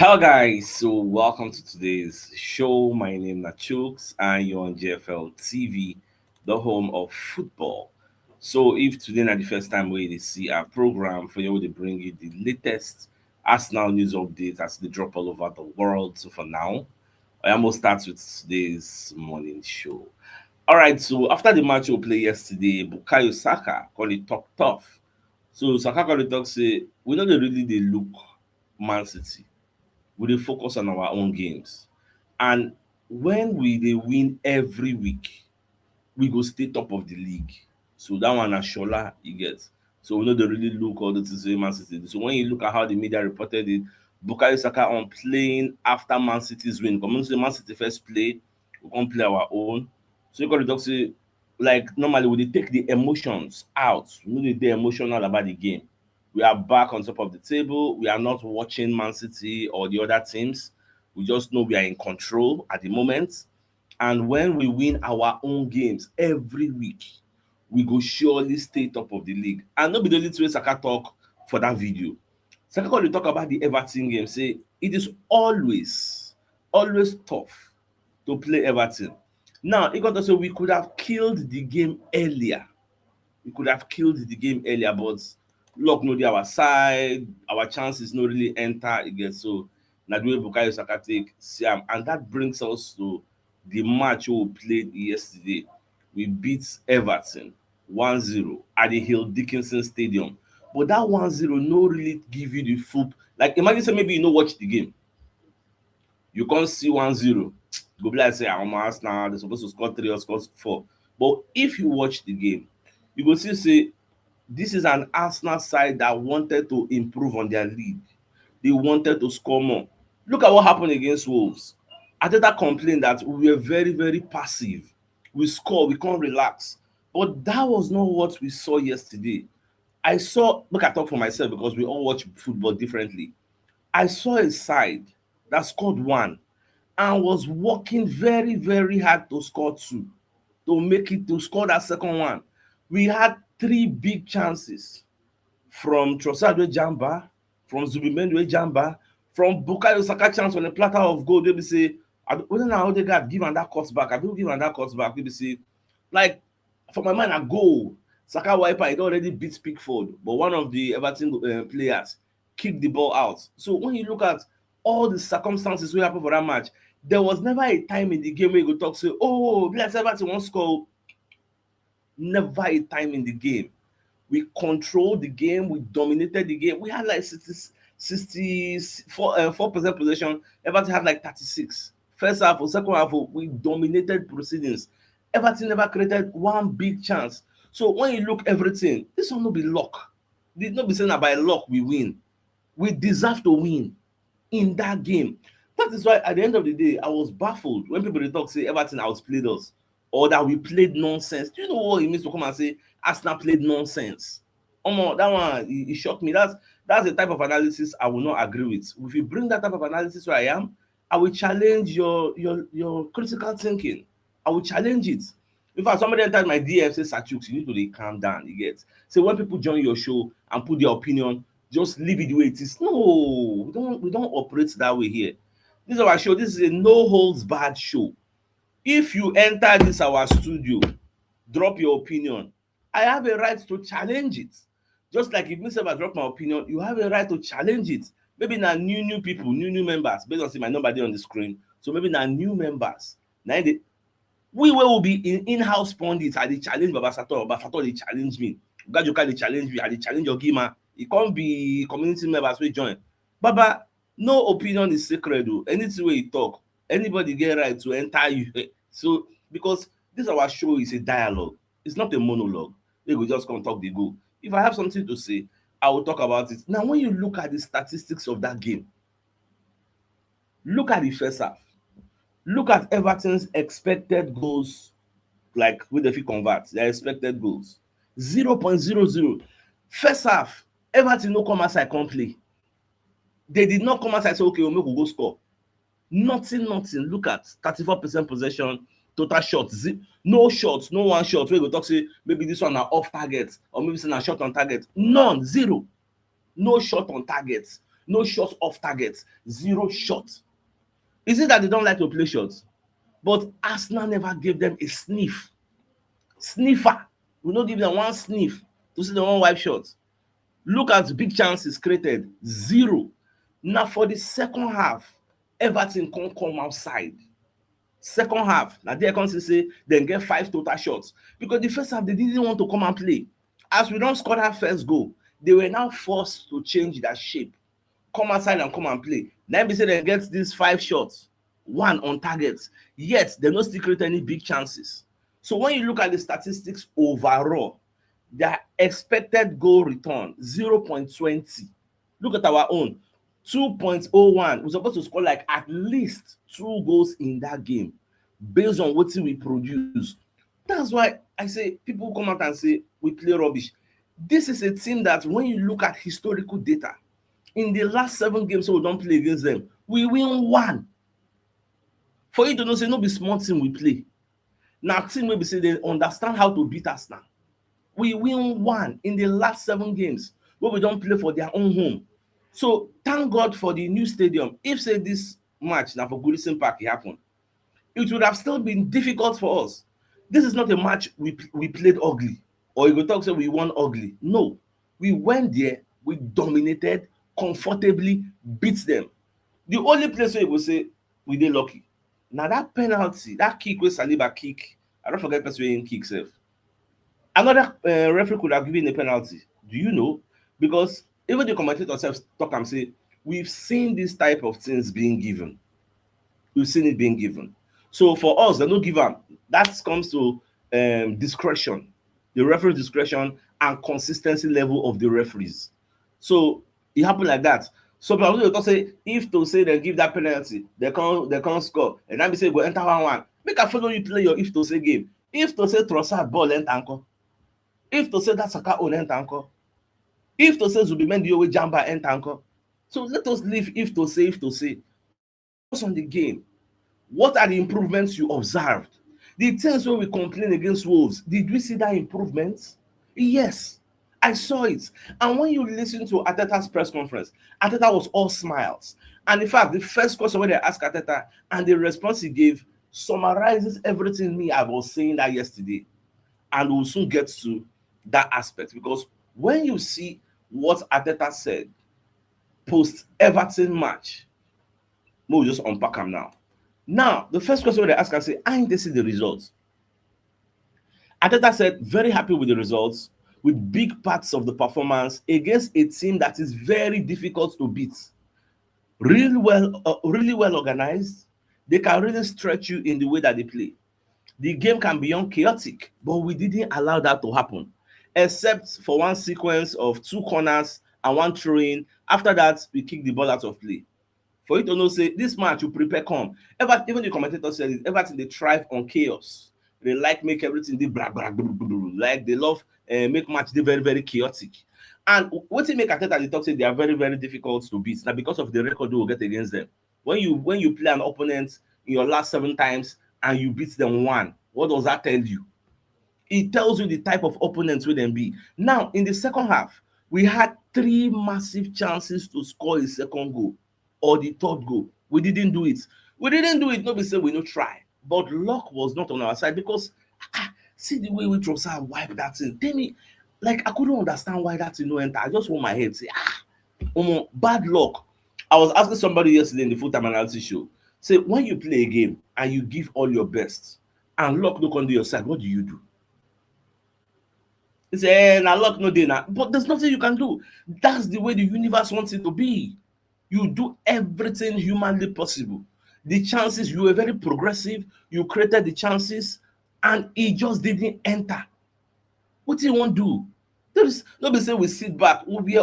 Hello guys, so welcome to today's show. My name is CHUKS and you're on JFL TV, the home of football. So if today not the first time we see our program for you to bring you the latest Arsenal news updates as they drop all over the world. So for now, I almost start with today's morning show. All right, so after the match we play yesterday, Bukayo Saka called it talk tough. So Saka called it talk say we know they really they look Man City, we dey focus on our own games. And when we dey win every week, we go stay top of the league. So that one na shola you get. So we no dey really look all the things wey Man City do. So when you look at how the media reported it, Bukayo Saka on playing after Man City's win. Come say Man City first play, we come play our own. So you got to talk say like normally we dey take the emotions out. We no dey dey emotional about the game. We are back on top of the table. We are not watching Man City or the other teams. We just know we are in control at the moment. And when we win our own games every week, we go surely stay top of the league. And no be the only thing wey Saka talk for that video. Saka come dey talk about the Everton game, say it is always tough to play Everton. Now, he got to say we could have killed the game earlier. We could have killed the game earlier, but luck no dey our side. Our chances no really enter again. So na the way Bukayo Saka take see am, and that brings us to the match we played yesterday. We beat Everton 1-0 at the Hill Dickinson Stadium. But that 1-0 no really give you the full. Like imagine say maybe you no watch the game, you can't see 1-0. Go be like say I'm Arsenal, they're supposed to score 3 or score 4. But if you watch the game, you go see say this is an Arsenal side that wanted to improve on their lead. They wanted to score more. Look at what happened against Wolves. Arteta complained that we were very, very passive. We score, we can't relax. But that was not what we saw yesterday. Look, I talk for myself because we all watch football differently. I saw a side that scored one and was working very, very hard to score two, to score that second one. We had three big chances from Trossard wey jamba, from Zubimendi wey jamba, from Bukayo Saka chance on a platter of gold wey be say whether na Odegaard give am that cutback, abi who give am that cutback wey be say like for my mind na goal. Saka wiper e don already beat Pickford, but one of the Everton players kick the ball out. So when you look at all the circumstances wey happen for that match, there was never a time in the game wey you go talk say oh be like say Everton wan score. Never a time in the game. We controlled the game, we dominated the game. We had like 64% possession. Everton had like 36. First half or second half, we dominated proceedings. Everton never created one big chance. So when you look everything, this one no be luck. This no be saying that by luck we win. We deserve to win in that game. That is why at the end of the day, I was baffled when people dey talk say Everton outplayed us or that we played nonsense. Do you know what it means to come and say Arsenal played nonsense? Omo, that one e shock me. That's the type of analysis I will not agree with. If you bring that type of analysis where I am, I will challenge your critical thinking. I will challenge it. In fact, somebody entered my DM say, Sir Chuks, you need to dey calm down. You get. So when people join your show and put their opinion, just leave it the way it is. No, we don't operate that way here. This is our show. This is a no holds barred show. If you enter this our studio, drop your opinion, I have a right to challenge it. Just like if me sef I drop my opinion, you have a right to challenge it. Maybe na new people, new members, based on say my number dey on the screen. So maybe na new members. Na dey we wey will be in-house pundits, I dey challenge Baba Sato dey challenge me. Oga Gyokeres dey challenge me, I dey challenge Ogima. E come be community members wey join. Baba, no opinion is sacred o. Anything wey you talk, anybody get right to enter you. So because this our show is a dialogue, it's not a monologue. They go just come talk, they go. If I have something to say, I will talk about it. Now, when you look at the statistics of that game, look at the first half, look at Everton's expected goals, like wey dem fit convert, their expected goals 0.00. First half, Everton no come outside come play. They did not come outside say okay, we'll make we go score. Nothing. Look at 34% possession, total shots, no shots, no one shot wey go talk say maybe this one na off target or maybe say na shot on target. None, zero. No shot on target, no shots off target, 0 shots. Is it that they don't like to play shots? But Arsenal never gave them a sniffer. We don't give them one sniff to see the one wipe shot. Look at big chances created, 0. Now for the second half, Everton can't come outside. Second half, now they can say then get 5 total shots because the first half they didn't want to come and play. As we don't score that first goal, they were now forced to change their shape, come outside and come and play. Then we say they get these 5 shots, 1 on target, yet they don't still create any big chances. So when you look at the statistics overall, their expected goal return 0.20. Look at our own 2.01. We're supposed to score like at least 2 goals in that game based on what we produce. That's why I say people come out and say we play rubbish. This is a team that when you look at historical data, in the last 7 games so we don't play against them, we win 1. For you to know, say no be small team we play. Now team maybe say they understand how to beat us now. We win 1 in the last 7 games where we don't play for their own home. So thank God for the new stadium. If say this match now for Goodison Park it happened, it would have still been difficult for us. This is not a match we played ugly, or you go talk say we won ugly. No, we went there, we dominated comfortably, beat them. The only place where you will say we did lucky. Now that penalty, that kick where Saliba kick, I don't forget person wey him kick sef. Another referee could have given a penalty. Do you know? Because even the commentator self talk and say we've seen this type of things being given. We've seen it being given. So for us, they no give am. That comes to discretion, the referee discretion and consistency level of the referees. So it happened like that. So people will say if to say they give that penalty, they can't score, and then we say go enter 1-1. Make I follow you play your if to say game. If to say Trossard ball enter anchor. If to say that Saka own enter anchor. If to say Zubimendi Owe Jamba enter anchor. So let us leave if to say. Focus on the game. What are the improvements you observed? The things where we complain against Wolves, did we see that improvement? Yes, I saw it. And when you listen to Arteta's press conference, Arteta was all smiles. And in fact, the first question when they asked Arteta and the response he gave summarizes everything me I was saying that yesterday. And we'll soon get to that aspect because when you see what Arteta said post Everton match, we'll just unpack them now. Now, the first question they ask, I say, I ain't see the results. Arteta said, very happy with the results, with big parts of the performance against a team that is very difficult to beat. Really well organized. They can really stretch you in the way that they play. The game can be chaotic, but we didn't allow that to happen, except for one sequence of 2 corners and 1 throw-in. After that, we kick the ball out of play. For you to know, say this match you prepare come. Even the commentator said it, Everton they thrive on chaos. They like make everything they blah, blah, blah, blah, blah. Like they love make match they very, very chaotic. And what they make Arteta they talk say they are very, very difficult to beat. Now because of the record they will get against them. When you play an opponent in your last 7 times and you beat them 1, what does that tell you? It tells you the type of opponents will then be. Now in the second half, we had 3 massive chances to score a second goal or the 3rd goal. We didn't do it. Nobody said we no try. But luck was not on our side because see the way we Trossard wipe that thing. Tell me, like I couldn't understand why that thing no enter. I just want my head say, bad luck. I was asking somebody yesterday in the full-time analysis show. Say when you play a game and you give all your best and luck no come to your side, what do you do? He say, now luck no dey now. But there's nothing you can do. That's the way the universe wants it to be. You do everything humanly possible. The chances, you were very progressive, you created the chances, and it just didn't enter. What do you want to do? There is nobody say we sit back, we'll be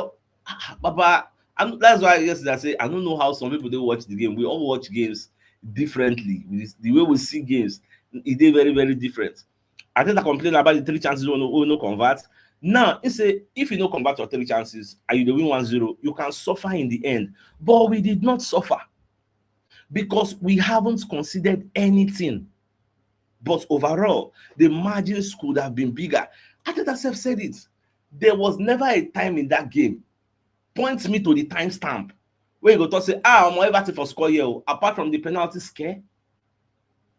Baba. And that's why yesterday I say I don't know how some people they watch the game. We all watch games differently. The way we see games, it is very, very different. I think I complain about the 3 chances we no convert. Now, if you no convert your 3 chances and you win 1-0, you can suffer in the end. But we did not suffer because we haven't considered anything. But overall, the margins could have been bigger. Arteta self said it. There was never a time in that game. Point me to the timestamp Where you go talk say, I'm Everton for score here. Apart from the penalty scare,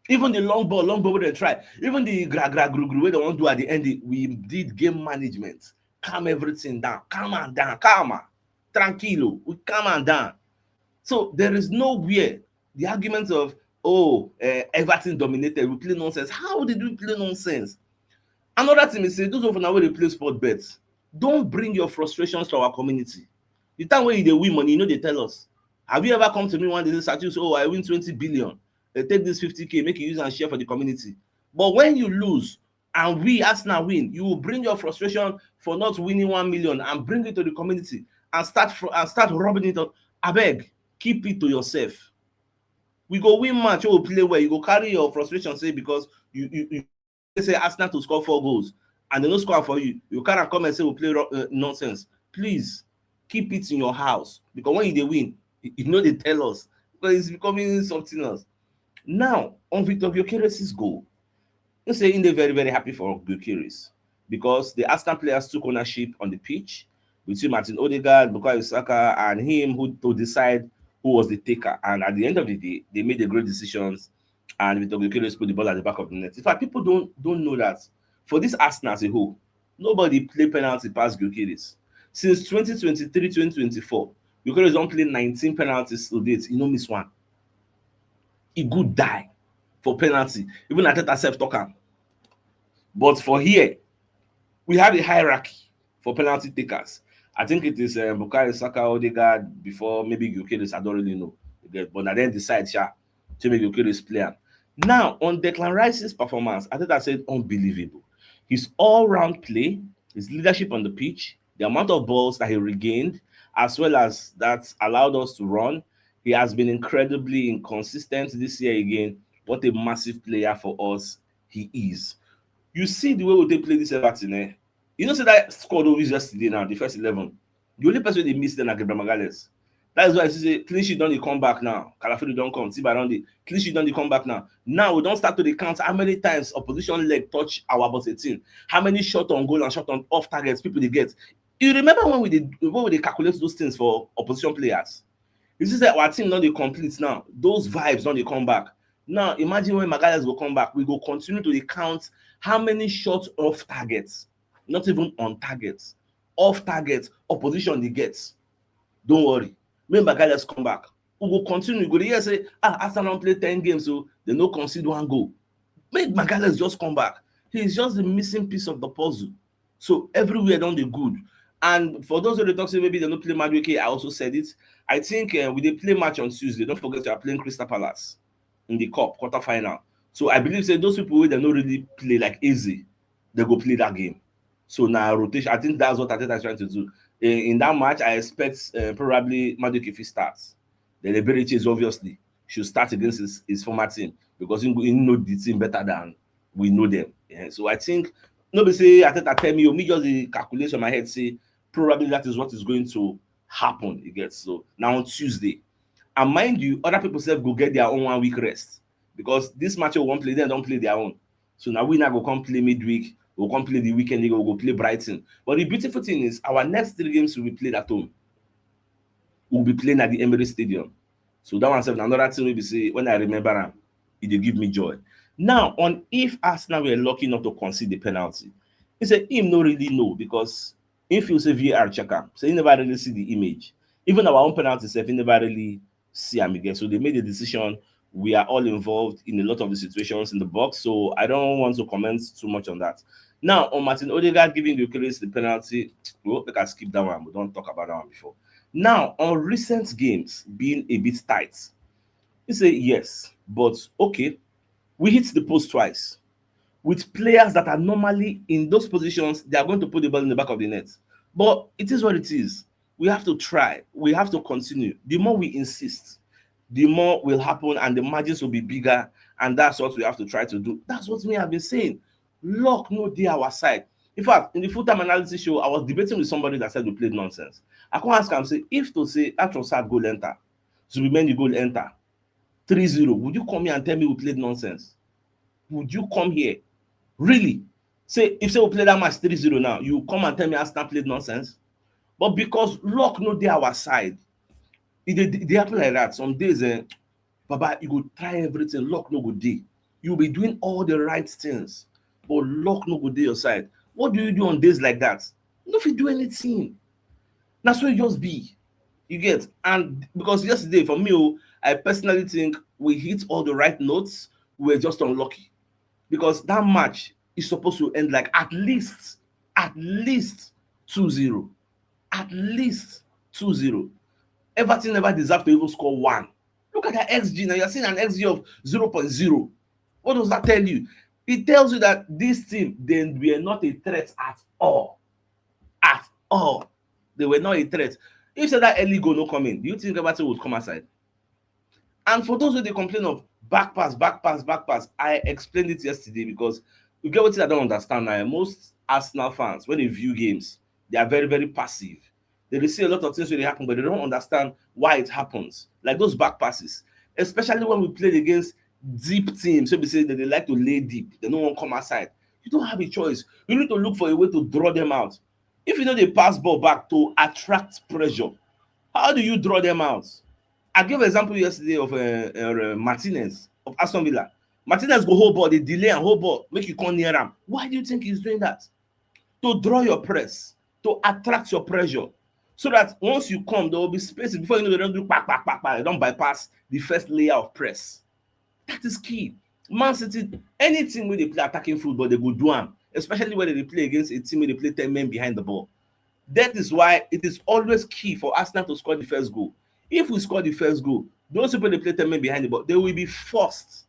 even the long ball wey dem try, even the gru wey dem wan do at the end, we did game management, calm everything down, calm am down, calma, tranquilo, we calm am down. So there is nowhere the argument of Everton dominated, we play nonsense. How did we play nonsense? Another thing is say those of una wey dey play sport bets, don't bring your frustrations to our community. The time wey you dey win money, you no dey tell us. Have you ever come to me one day say, "Oh, I win 20 billion. Take this 50k, make you use and share for the community." But when you lose and we Arsenal win, you will bring your frustration for not winning 1 million and bring it to the community and start rubbing it on. Abeg, keep it to yourself. We go win match wey we play well, you go carry your frustration say because you say Arsenal to score 4 goals and they no score for you, you carry am come and say we play nonsense. Please keep it in your house, because when you dey win, you no dey tell us, because it's becoming something else. Now on Victor Gyokeres' goal, you say in dey very very happy for Gyokeres because the Arsenal players took ownership on the pitch between Martin Odegaard, Bukayo Saka and him who to decide who was the taker, and at the end of the day they made the great decisions and Victor Gyokeres put the ball at the back of the net. In fact, people don't know that for this Arsenal as a whole, nobody play penalty past Gyokeres. Since 2023-2024, Gyokeres don play 19 penalties to date, he no miss one. He good die for penalty. Even Arteta sef talk am. But for here, we have a hierarchy for penalty takers. I think it is Bukayo Saka, Odegaard before maybe Gyokeres. I don't really know. But I then decide to make Gyokeres play am. Now on Declan Rice's performance, Arteta said unbelievable. His all-round play, his leadership on the pitch, the amount of balls that he regained, as well as that allowed us to run. He has been incredibly inconsistent this year again. What a massive player for us he is. You see the way they play this Everton, eh? You know, say that squad we used yesterday now, the first 11. The only person they missed then are Gabriel Magalhaes. That is why I say clean sheet don't come back now. Calafrio don't come. Tiba don't they? Clean sheet don't come back now. Now we don't start to count how many times opposition leg touch our box 18. How many shot on goal and shot on off targets people they get. You remember when we calculate those things for opposition players? You see that our team not they complete now. Those vibes don't they come back. Now imagine when Magalhaes will come back, we go continue to count how many shots off targets, not even on targets, off targets opposition they get. Don't worry. When Magalhaes come back, we will continue. We go here say, Arsenal play 10 games, so they no concede 1 goal. Make Magalhaes just come back. He's just the missing piece of the puzzle. So everywhere down the good. And for those who they talk say maybe they don't play Madueke, I also said it. I think we they play match on Tuesday. Don't forget you are playing Crystal Palace in the cup quarterfinal. So I believe say those people who they don't really play like easy, they go play that game. So now rotation. I think that's what Arteta is trying to do. In that match, I expect probably Madueke if he starts. Then Eberiche is obviously should start against his former team because he know the team better than we know them. Yeah. So I think nobody say Arteta tell me just the calculation in my head say probably that is what is going to happen. You get so now on Tuesday. And mind you, other people say go get their own 1 week rest because this match we won't play, they don't play their own. So now we now go come play midweek. We'll come play the weekend, we'll go play Brighton. But the beautiful thing is, our next 3 games will be played at home. We'll be playing at the Emirates Stadium. So that one's another thing we be say, when I remember them, it will give me joy. Now, on if Arsenal were lucky not to concede the penalty, he said him no really know because if you say VAR checker, so he never really see the image. Even our own penalty self, he never really see him again. So they made a decision. We are all involved in a lot of the situations in the box, so I don't want to comment too much on that. Now, on Martin Odegaard giving Gyokeres the penalty, well, I can skip that one. We don't talk about that one before. Now, on recent games being a bit tight, you say yes, but okay, we hit the post twice. With players that are normally in those positions, they are going to put the ball in the back of the net. But it is what it is. We have to try. We have to continue. The more we insist, the more will happen and the margins will be bigger. And that's what we have to try to do. That's what me have been saying. Luck no dey our side. In fact, in the full-time analysis show, I was debating with somebody that said we played nonsense. I can ask him, say, if to say that Trossard goal enter, Zubimendi goal enter, 3-0, would you come here and tell me we played nonsense? Would you come here? Really? Say, if say we play that match 3-0 now, you come and tell me Arsenal played nonsense? But because luck no dey our side, They happen like that. Some days, Baba, you go try everything, luck no go dey. You be doing all the right things, but luck no go dey your side. What do you do on days like that? You no fit do anything. Na so e just be. You get? And because yesterday, for me, I personally think we hit all the right notes. We were just unlucky because that match is supposed to end like at least 2-0. At least 2-0. Everton never deserve to even score one. Look at that XG now. You're seeing an XG of 0.0. What does that tell you? It tells you that this team, they were not a threat at all. At all. They were not a threat. If say that early goal no come in, do you think Everton would come aside? And for those who they complain of back pass, back pass, back pass, I explained it yesterday because you get what I don't understand now. Most Arsenal fans, when they view games, they are very, very passive. They see a lot of things when they happen, but they don't understand why it happens. Like those back passes, especially when we played against deep teams. So we say that they like to lay deep, they don't want to come outside. You don't have a choice. You need to look for a way to draw them out. If you know they pass ball back to attract pressure, how do you draw them out? I gave an example yesterday of Martinez of Aston Villa. Martinez go hold ball, they delay and hold ball, make you come near him. Why do you think he's doing that? To draw your press, to attract your pressure, so that once you come, there will be space before you know they don't do back, back, back, back. They don't bypass the first layer of press. That is key. Man City, anything where they play attacking football, they go do am, especially when they play against a team where they play 10 men behind the ball. That is why it is always key for Arsenal to score the first goal. If we score the first goal, those people they play 10 men behind the ball, they will be forced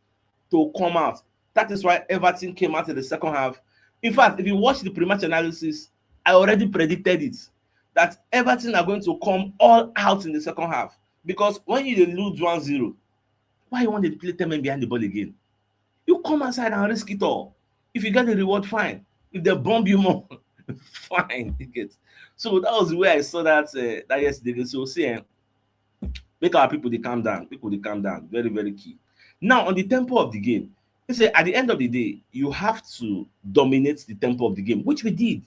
to come out. That is why Everton came out in the second half. In fact, if you watch the pre-match analysis, I already predicted it that Everton are going to come all out in the second half. Because when you lose 1-0, why you want to play 10 men behind the ball again? You come outside and risk it all. If you get the reward, fine. If they bomb you more, fine. You get. So that was the way I saw that yesterday. So see, make our people they calm down. People they calm down. Very, very key. Now, on the tempo of the game, they say at the end of the day, you have to dominate the tempo of the game, which we did.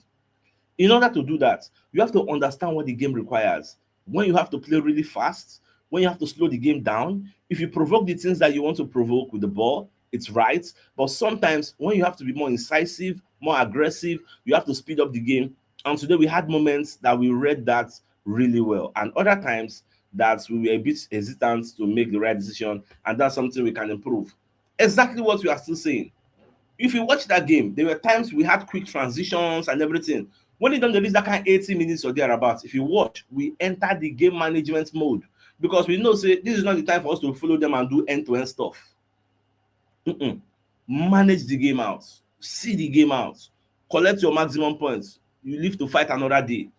In order to do that, you have to understand what the game requires. When you have to play really fast, when you have to slow the game down, if you provoke the things that you want to provoke with the ball, it's right. But sometimes when you have to be more incisive, more aggressive, you have to speed up the game. And today we had moments that we read that really well, and other times that we were a bit hesitant to make the right decision, and that's something we can improve. Exactly what we are still saying. If you watch that game, there were times we had quick transitions and everything. When it done reach that kind of 80 minutes or thereabouts, if you watch, we enter the game management mode because we know say this is not the time for us to follow them and do end-to-end stuff. Manage the game out, see the game out, collect your maximum points. You live to fight another day.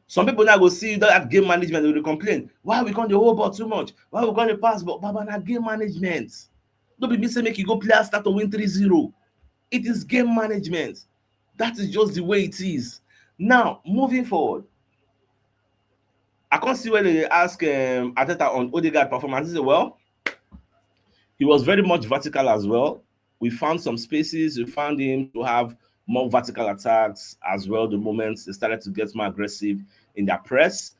Some people now go see that game management, they will complain, why we can't the whole ball too much? Why we can't the pass ball? Baba, na game management. Don't be me say make you go play and start to win 3-0. It is game management. That is just the way it is. Now, moving forward, I can't see where they ask Arteta on Odegaard performance. He said, well, he was very much vertical as well. We found some spaces. We found him to have more vertical attacks as well. The moments they started to get more aggressive in their press.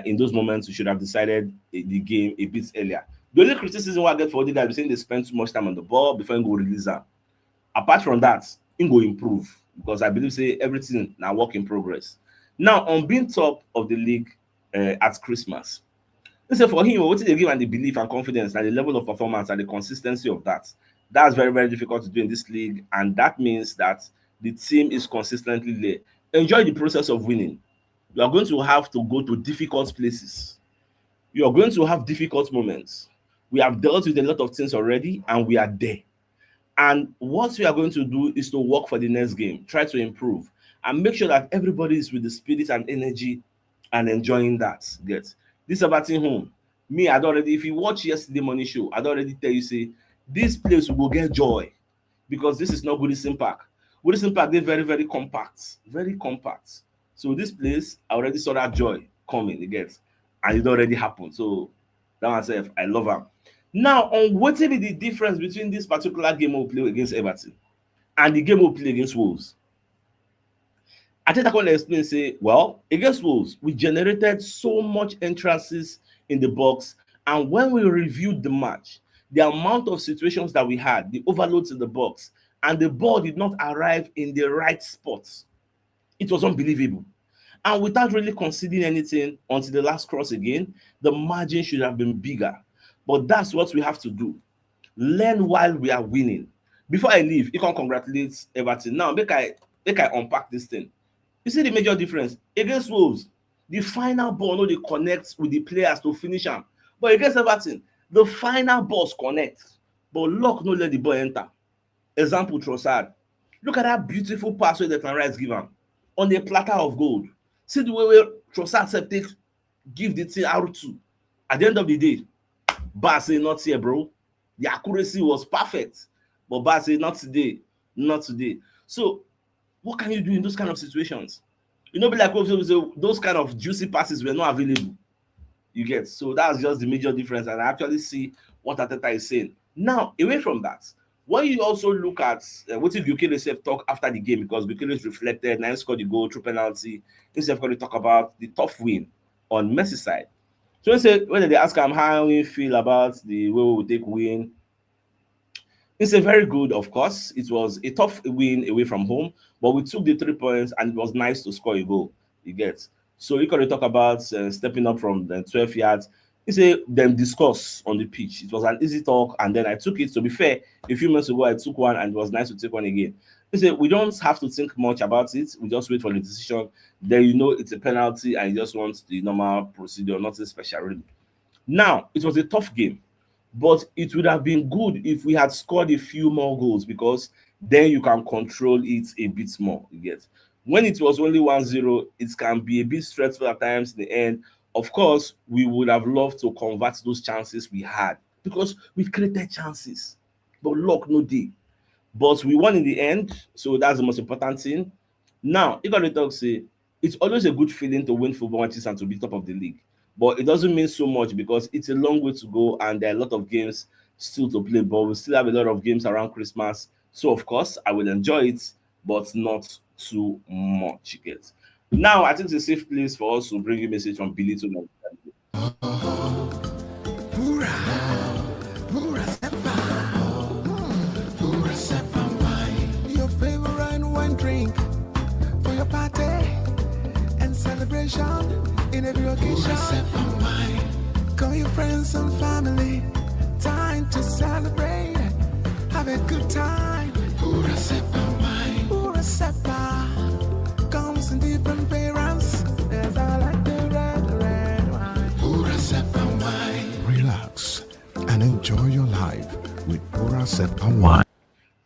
In those moments, we should have decided the game a bit earlier. The only criticism I get for Odegaard is saying they spend too much time on the ball before he go release her. Apart from that, he go improve because I believe say everything now work in progress. Now, on being top of the league at Christmas, so for him, what they give and the belief and confidence and the level of performance and the consistency of that, that's very, very difficult to do in this league. And that means that the team is consistently there. Enjoy the process of winning. You are going to have to go to difficult places. You are going to have difficult moments. We have dealt with a lot of things already, and we are there. And what we are going to do is to work for the next game, try to improve, and make sure that everybody is with the spirit and energy and enjoying that. Get this about home. Me, I'd already, if you watch yesterday morning show, I'd already tell you, say, this place will get joy because this is not Goodison Park. Goodison Park, they're very, very compact, very compact. So this place, I already saw that joy coming, you get, and it already happened. So that myself, I love them. Now, on what will be the difference between this particular game we'll play against Everton and the game we'll play against Wolves? Arteta can explain, say, well, against Wolves, we generated so much entrances in the box. And when we reviewed the match, the amount of situations that we had, the overloads in the box, and the ball did not arrive in the right spots, it was unbelievable. And without really conceding anything until the last cross again, the margin should have been bigger. But that's what we have to do. Learn while we are winning. Before I leave, you can congratulate Everton. Now, make I unpack this thing. You see the major difference against Wolves, the final ball no dey connect with the players to finish am, but against Everton, the final balls connect, but luck no let the ball enter. Example, Trossard. Look at that beautiful pass wey Declan Rice give am on a platter of gold. See the way wey Trossard sef take give the thing R2. At the end of the day, Bar say not here, bro. The accuracy was perfect, but Bar say not today, not today. So what can you do in those kind of situations? You know, be like those kind of juicy passes were not available. You get, so that's just the major difference, and I actually see what Arteta is saying. Now, away from that, when you also look at what if Gyokeres talk after the game, because Gyokeres reflected, now scored the goal through penalty. Instead of going to talk about the tough win on Merseyside. So when they ask him how we feel about the way we will take win, it's a very good, of course. It was a tough win away from home, but we took the 3 points and it was nice to score a goal. You get. So you can talk about stepping up from the 12 yards. He said, then discuss on the pitch. It was an easy talk, and then I took it. To be fair, a few months ago, I took one, and it was nice to take one again. He said, we don't have to think much about it. We just wait for the decision. Then you know it's a penalty, and you just want the normal procedure, nothing special really. Now, it was a tough game, but it would have been good if we had scored a few more goals, because then you can control it a bit more. You get. When it was only 1-0, it can be a bit stressful at times in the end. Of course, we would have loved to convert those chances we had, because we created chances, but luck no dey. But we won in the end, so that's the most important thing. Now, you got to talk say it's always a good feeling to win football matches and to be top of the league, but it doesn't mean so much because it's a long way to go and there are a lot of games still to play. But we still have a lot of games around Christmas, so of course I will enjoy it, but not too much. You get. Now, I think it's a safe place for us to bring you a message from Billy to know. Your favorite wine drink for your party and celebration in every occasion. Call your friends and family, time to celebrate, have a good time. Pura Sepa wine. Pura Sepa comes in different variants. There's I like the red wine. Pura Sepa wine. Relax and enjoy your life with Pura Sepa wine.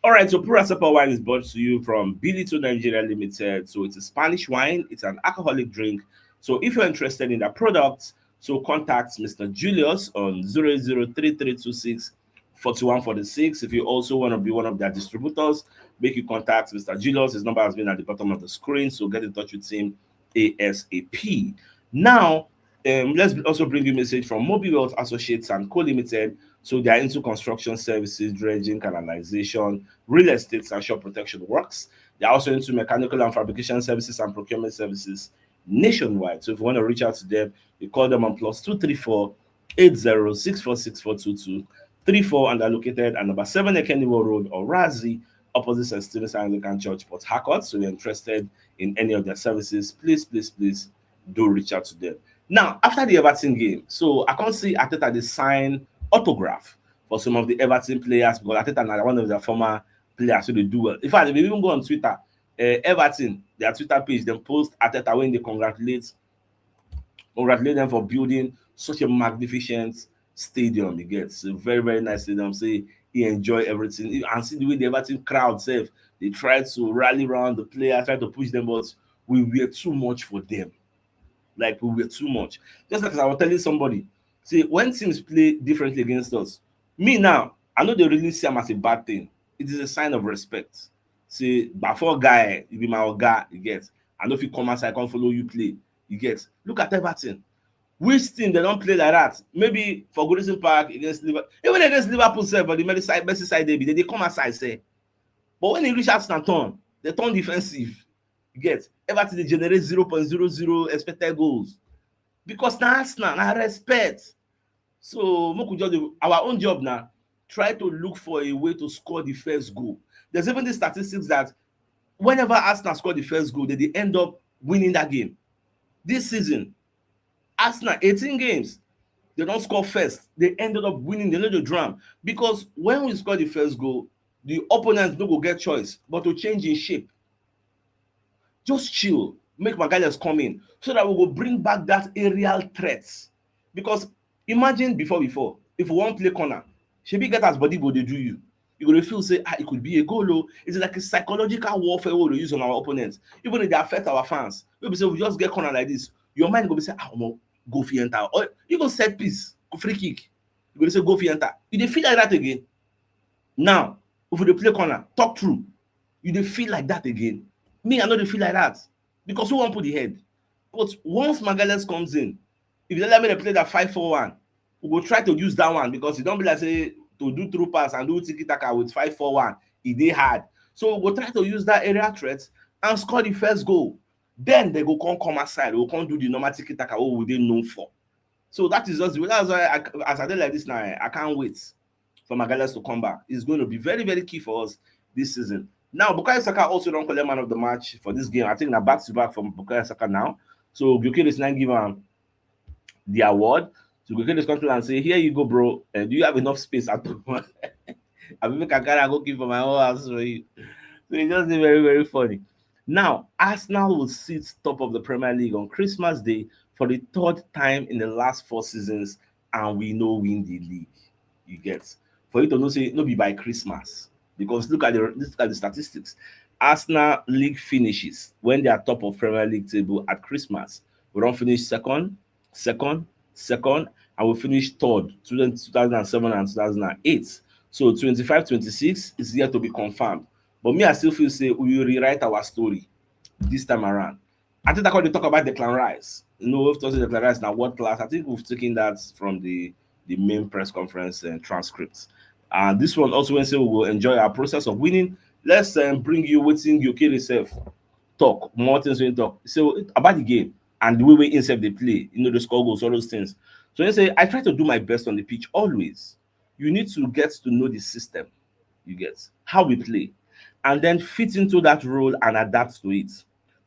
All right, so Pura Sepa wine is brought to you from Billy to Nigeria Limited. So it's a Spanish wine, it's an alcoholic drink. So if you're interested in that product, so contact Mr. Julius on 003326 4146. If you also want to be one of their distributors, make you contact Mr. Julius. His number has been at the bottom of the screen, so get in touch with him ASAP. Now, let's also bring you a message from Mobile Wealth Associates and Co Limited. So they are into construction services, dredging, canalization, real estate, and shop protection works. They are also into mechanical and fabrication services and procurement services nationwide. So if you want to reach out to them, you call them on +234 80 34, and they're located at number 7 Ekeniwo Road or Razi, opposite St. Stephen's Anglican Church, Port Harcourt. So you're interested in any of their services, please do reach out to them. Now, after the Everton game, so I can't see Arteta they sign autograph for some of the Everton players, because Arteta are one of their former players, so they do well. In fact, if you even go on Twitter, Everton, their Twitter page, then post Arteta when they congratulate them for building such a magnificent stadium. He gets a very nice stadium. Say he enjoy everything, and see the way the Everton crowd self, they try to rally around the players, try to push them, but we were too much for them. Like we were too much. Just like I was telling somebody, see, when teams play differently against us, me now, I know they really see them as a bad thing. It is a sign of respect. See, before guy, you be my guy, you get. I know if you come outside, I can't follow you play, you get. Look at Everton. Which team they don't play like that? Maybe for Goodison Park against Liverpool, even against Liverpool, say, but the Merseyside derby, they come outside, say. But when they reach out and turn, they turn defensive. You get. Everton they generate 0.00 expected goals. because na Arsenal na respect. So make we just our own job now, try to look for a way to score the first goal. There's even the statistics that whenever Arsenal score the first goal, they end up winning that game. This season, Arsenal 18 games, they don't score first. They ended up winning. They know the drum because when we score the first goal, the opponents no go get choice but to change in shape. Just chill, make Magalhaes come in so that we will bring back that aerial threats. Because imagine before, if we wan play corner, shebi get as body go dey do you. You go dey feel say it could be a goal o. It's like a psychological warfare wey we dey use on our opponents. Even if they affect our fans, wey be say we just get corner like this, your mind go be say omo go fit enter, or even set piece, free kick, you go dey say go fit enter. You dey feel like that again. Now if we dey play corner, talk true, you dey feel like that again. Me, I no dey feel like that because who wan put the head? But once Magalhaes comes in, if they let me dey play that 5-4-1, we go try to use that one because e don be like say to do through pass and do tiki taka with 5-4-1 e dey hard. So we go try to use that area threat and score the first goal. Then they go come outside, we go come do the normal tiki taka wey we dey known for. So that is just that's why as I dey like this now, I can't wait for Magalhaes to come back. It's going to be very, very key for us this season. Now, Bukayo Saka also don collect man of the match for this game. I think na back to back from Bukayo Saka now. So Gyokeres now give am the award. So Gyokeres come to and say, "Here you go, bro. Do you have enough space at home? I mean, I can go keep for my own house for you." So it's just very, very funny. Now, Arsenal will sit top of the Premier League on Christmas Day for the third time in the last 4 seasons, and we no win the league. You get, for you to know say no be by Christmas. Because look at the statistics. Arsenal league finishes when they are top of Premier League table at Christmas. We don't finish second, and we finish third 2007 and 2008. So 25-26 is yet to be confirmed. But me, I still feel say we will rewrite our story this time around. I think when they talk about Declan Rice, we've talked about Declan Rice now, what class? I think we've taken that from the main press conference and transcripts. And this one also when say we will enjoy our process of winning. Let's bring you wetin Gyokeres talk, more things we talk. So about the game and the way we insert they play, the score goals, all those things. So they say I try to do my best on the pitch always. You need to get to know the system, you get how we play, and then fit into that role and adapt to it.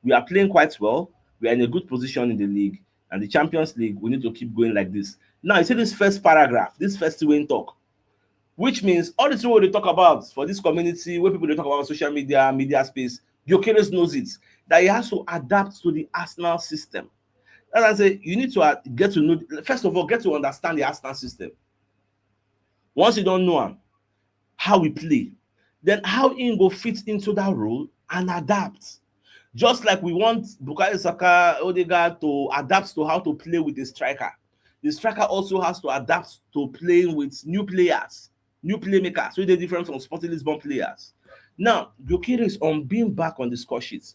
We are playing quite well. We are in a good position in the league and the Champions League. We need to keep going like this. Now you see this first paragraph, this first win talk. Which means all the things we talk about for this community, where people they talk about social media space, Gyokeres knows it, that he has to adapt to the Arsenal system. As I say, you need to get to know, first of all, get to understand the Arsenal system. Once you don't know how we play, then how he go fit into that role and adapt. Just like we want Bukayo Saka, Odegaard to adapt to how to play with the striker. The striker also has to adapt to playing with new players, new playmakers, so they're different from Sporting Lisbon players. Now, Gyokeres on being back on the score sheet.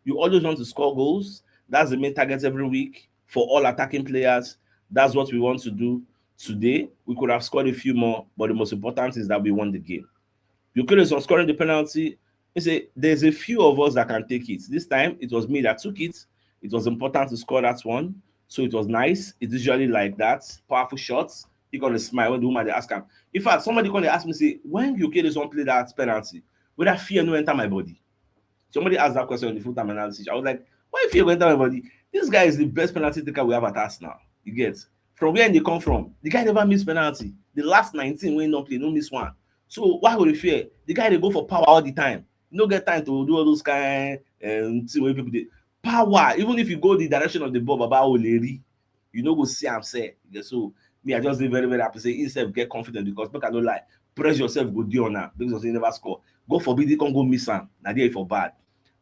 You always want to score goals. That's the main target every week for all attacking players. That's what we want to do. Today, we could have scored a few more, but the most important is that we won the game. Gyokeres on scoring the penalty. There's a few of us that can take it. This time, it was me that took it. It was important to score that one. So it was nice. It's usually like that. Powerful shots. He got a smile when the woman they ask him. In fact, somebody come they ask me, say, when Gyokeres don't play that penalty, will that fear no enter my body? Somebody asked that question in the full-time analysis. I was like, why fear go enter my body? This guy is the best penalty taker we have at Arsenal. You get from where they come from. The guy never miss penalty. The last 19 when he don't play, no miss one. So why would he fear? The guy they go for power all the time. No get time to do all those kind see what people do. Power, even if you go the direction of the ball, Baba Oleri, you know go see I'm saying. So me, I just be very, very happy. Say instead get confident because make I don't lie. Press yourself, go do on now because you never score. God forbid they can go miss am. Now there for bad.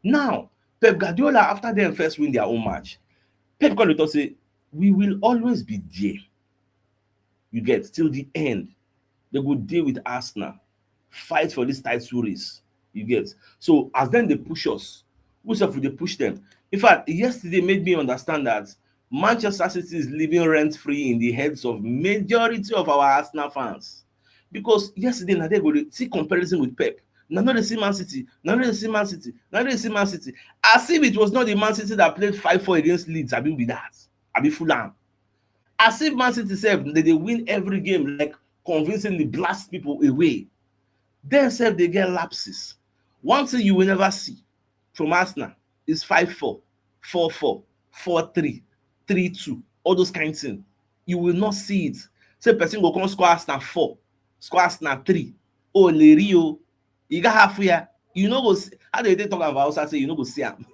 Now, Pep Guardiola, after them first win their own match, Pep come to talk say, we will always be there. You get till the end. They go deal with Arsenal, fight for this title race. You get so as then they push us, who self will they push them? In fact, yesterday made me understand that Manchester City is living rent free in the heads of majority of our Arsenal fans. Because yesterday now they go to see comparison with Pep. Now they see Man City, now they see Man City, now they see Man City. As if it was not the Man City that played 5-4 against Leeds. I mean with that. I be Fulham. As if Man City sef they win every game, like convincingly blast people away. Dem sef dey get lapses. One thing you will never see from Arsenal is 5-4, 4-4, 4-3, 3-2, all those kind thing. You will not see it. Say person go come score Arsenal 4, score Arsenal 3. Oh, le rio, you got half here. You no go see, how dey take talk about Hausa say you no go see am.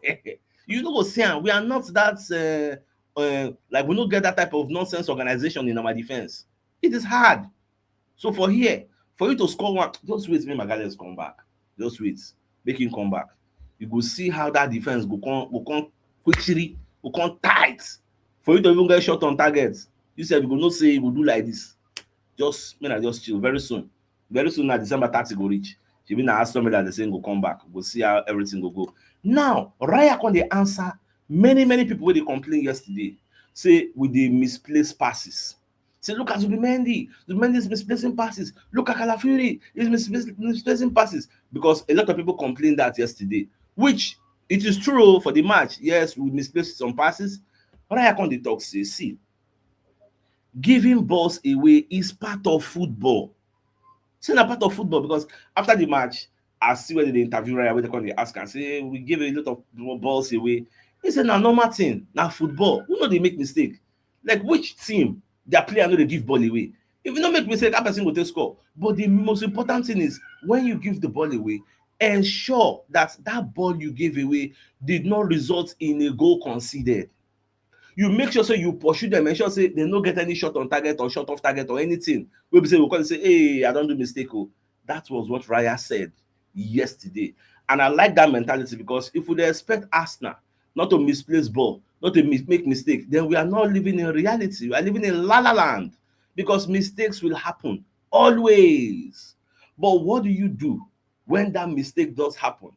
You no go see am. We are not that like we no get that type of nonsense organization in our defense. It is hard. So for here, for you to score one, just wait make Magalhaes come back. Just wait, make him come back. You go see how that defense go come quickly, go come tight. For you to even get shot on target, you sef you go know say you go do like this. Just make I just chill. Very soon, na December 30 go reach. Shebi na Aston Villa dey say go come back. Go see how everything go go. Now Raya come dey answer many people wey dey complain yesterday say we dey misplace passes. Say look at Zubimendi is misplacing passes. Look at Calafiori is misplacing passes, because a lot of people complained that yesterday, which it is true for the match. Yes, we misplaced some passes, but I come dey talk say, see, giving balls away is part of football. Say na part of football, because after the match, I see where they interview Raya, where they come dey ask am say we give a lot of balls away. He say na normal thing, na football. Who no dey make mistake? Like which team their player no dey give ball away? If you no make mistake, that person go take score. But the most important thing is when you give the ball away, ensure that that ball you gave away did not result in a goal conceded. You make sure say you pursue them, ensure say they no get any shot on target or shot off target or anything wey be say we call say, hey, I don do mistake. Oh, that was what Raya said yesterday, and I like that mentality, because if we dey expect Arsenal not to misplace ball, not to make mistake, then we are not living in reality. We are living in la la land, because mistakes will happen always. But what do you do when that mistake does happen?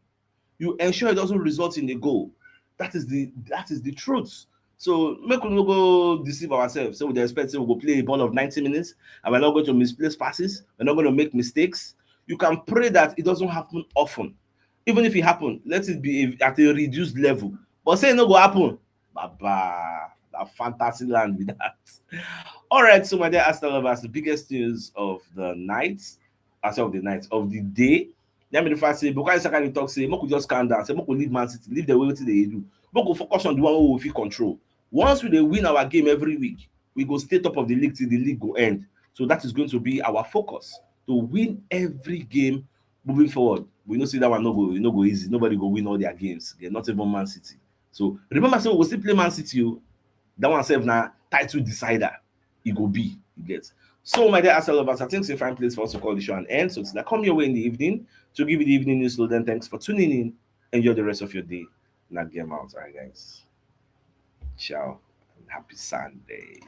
You ensure it doesn't result in a goal. That is the truth. So make we no go deceive ourselves. So we dey expect say we go play a ball of 90 minutes and we're not going to misplace passes, we're not going to make mistakes. You can pray that it doesn't happen often. Even if it happen, let it be at a reduced level. But say e no go happen, baba, na fantasy land be that. All right, so my dear Arsenal lovers, the biggest news of the night, of the day. Let me the first say, Bukayo Saka dey talk say make we just calm down, say make we leave Man City, leave the way wetin dey do. Make we focus on the one wey we fit control. Once we dey win our game every week, we go stay top of the league till the league go end. So that is going to be our focus, to win every game moving forward. We know say that one no go easy. Nobody go win all their games. They're not even Man City. So remember, say we go still play Man City. Oh, that one sef na title decider. E go be, you get. So my dear Arsenal lovers, I think it's a fine place for us to call the show an end. So till I come your way in the evening to give you the evening news. So then thanks for tuning in. Enjoy the rest of your day. Not game out. All right, guys. Ciao. Happy Sunday.